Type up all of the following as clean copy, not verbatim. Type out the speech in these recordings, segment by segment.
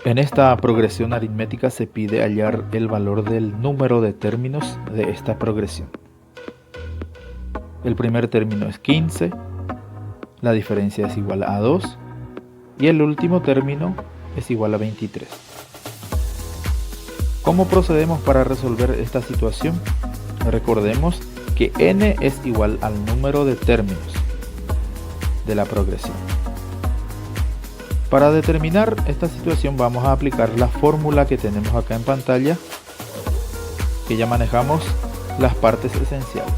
En esta progresión aritmética se pide hallar el valor del número de términos de esta progresión. El primer término es 15, la diferencia es igual a 2 y el último término es igual a 23. ¿Cómo procedemos para resolver esta situación? Recordemos que n es igual al número de términos de la progresión. Para determinar esta situación vamos a aplicar la fórmula que tenemos acá en pantalla, que ya manejamos las partes esenciales.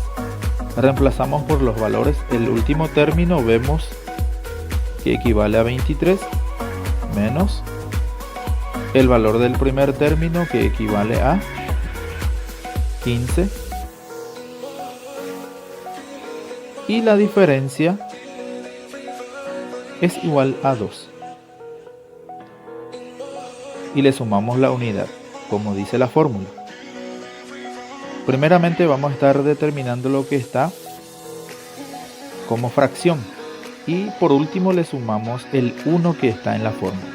Reemplazamos por los valores el último término, vemos que equivale a 23, menos el valor del primer término, que equivale a 15, y la diferencia es igual a 2. Y le sumamos la unidad, como dice la fórmula. Primeramente vamos a estar determinando lo que está como fracción. Y por último le sumamos el 1 que está en la fórmula.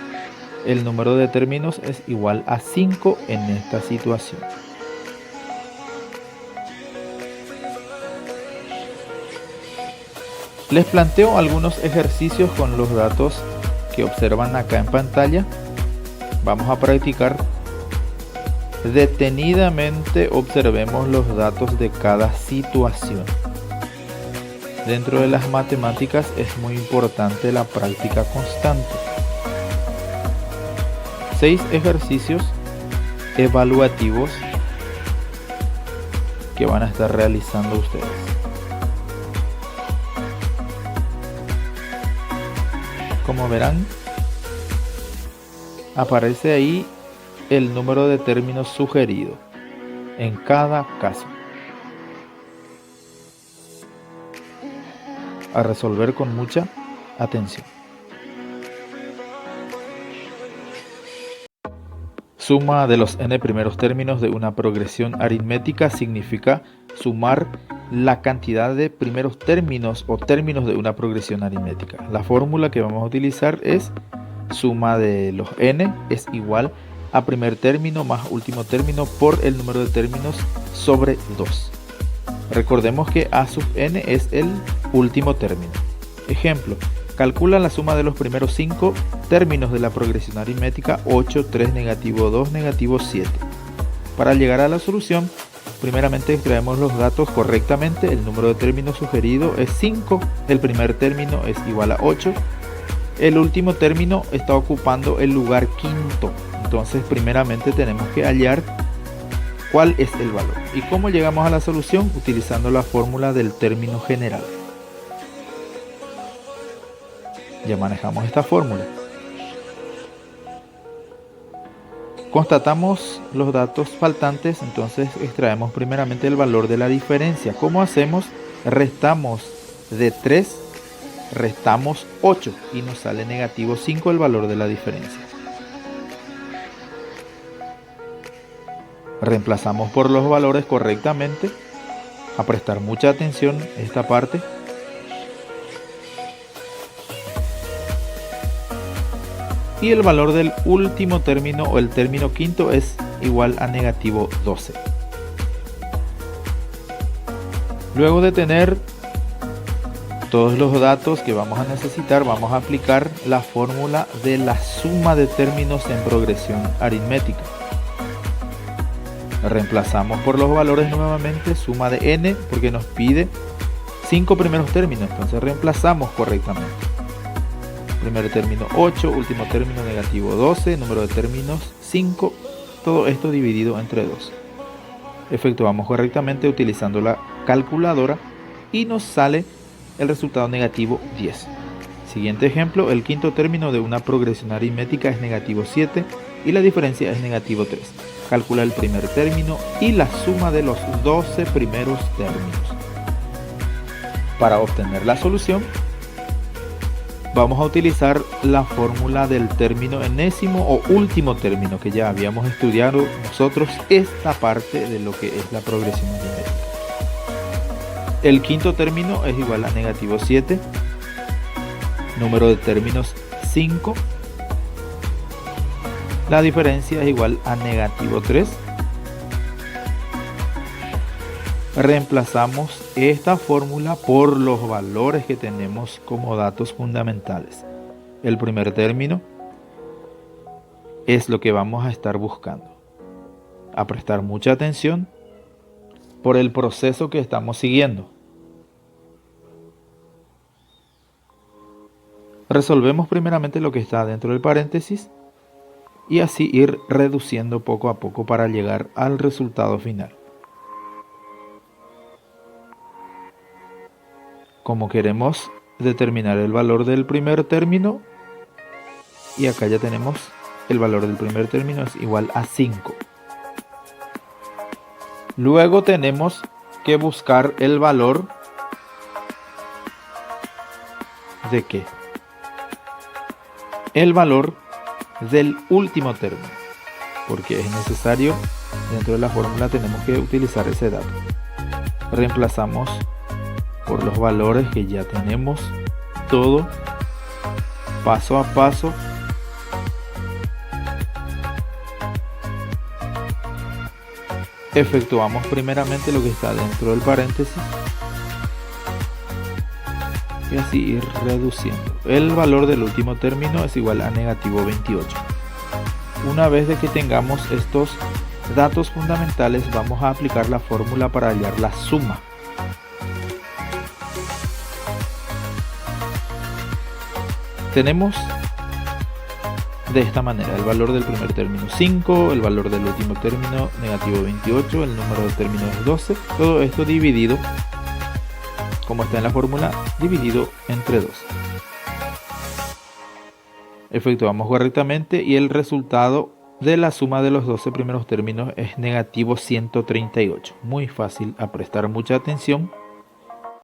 El número de términos es igual a 5 en esta situación. Les planteo algunos ejercicios con los datos que observan acá en pantalla. Vamos a practicar. Detenidamente observemos los datos de cada situación. Dentro de las matemáticas es muy importante la práctica constante. 6 ejercicios evaluativos que van a estar realizando ustedes. Como verán, aparece ahí el número de términos sugerido en cada caso. A resolver con mucha atención. Suma de los n primeros términos de una progresión aritmética significa sumar la cantidad de primeros términos o términos de una progresión aritmética. La fórmula que vamos a utilizar es suma de los n es igual a primer término más último término por el número de términos sobre 2. Recordemos que a sub n es el último término. Ejemplo, calcula la suma de los primeros 5 términos de la progresión aritmética 8, 3, negativo 2, negativo 7. Para llegar a la solución, primeramente extraemos los datos correctamente. El número de términos sugerido es 5, el primer término es igual a 8, el último término está ocupando el lugar quinto. Entonces primeramente tenemos que hallar cuál es el valor. ¿Y cómo llegamos a la solución? Utilizando la fórmula del término general. Ya manejamos esta fórmula. Constatamos los datos faltantes, entonces extraemos primeramente el valor de la diferencia. ¿Cómo hacemos? Restamos de 3, restamos 8 y nos sale negativo 5 el valor de la diferencia. Reemplazamos por los valores correctamente. A prestar mucha atención a esta parte. Y el valor del último término o el término quinto es igual a negativo 12. Luego de tener todos los datos que vamos a necesitar, vamos a aplicar la fórmula de la suma de términos en progresión aritmética. Reemplazamos por los valores nuevamente, suma de n, porque nos pide 5 primeros términos, entonces reemplazamos correctamente. Primer término 8, último término negativo 12, número de términos 5, todo esto dividido entre 2. Efectuamos correctamente utilizando la calculadora y nos sale el resultado negativo 10. Siguiente ejemplo, el quinto término de una progresión aritmética es negativo 7 y la diferencia es negativo 3. Calcula el primer término y la suma de los 12 primeros términos. Para obtener la solución, vamos a utilizar la fórmula del término enésimo o último término, que ya habíamos estudiado nosotros esta parte de lo que es la progresión aritmética. El quinto término es igual a negativo 7, número de términos 5, La diferencia es igual a negativo 3. Reemplazamos esta fórmula por los valores que tenemos como datos fundamentales. El primer término es lo que vamos a estar buscando. A prestar mucha atención por el proceso que estamos siguiendo. Resolvemos primeramente lo que está dentro del paréntesis y así ir reduciendo poco a poco para llegar al resultado final. Como queremos determinar el valor del primer término, y acá ya tenemos el valor del primer término es igual a 5. Luego tenemos que buscar el valor de ¿qué? El valor del último término, porque es necesario, dentro de la fórmula tenemos que utilizar ese dato. Reemplazamos por los valores que ya tenemos, todo paso a paso. Efectuamos primeramente lo que está dentro del paréntesis y así ir reduciendo. El valor del último término es igual a negativo 28. Una vez de que tengamos estos datos fundamentales, vamos a aplicar la fórmula para hallar la suma. Tenemos de esta manera el valor del primer término 5, el valor del último término negativo 28, el número de términos es 12, todo esto dividido, como está en la fórmula, dividido entre 2. Efectuamos correctamente y el resultado de la suma de los 12 primeros términos es negativo 138. Muy fácil, a prestar mucha atención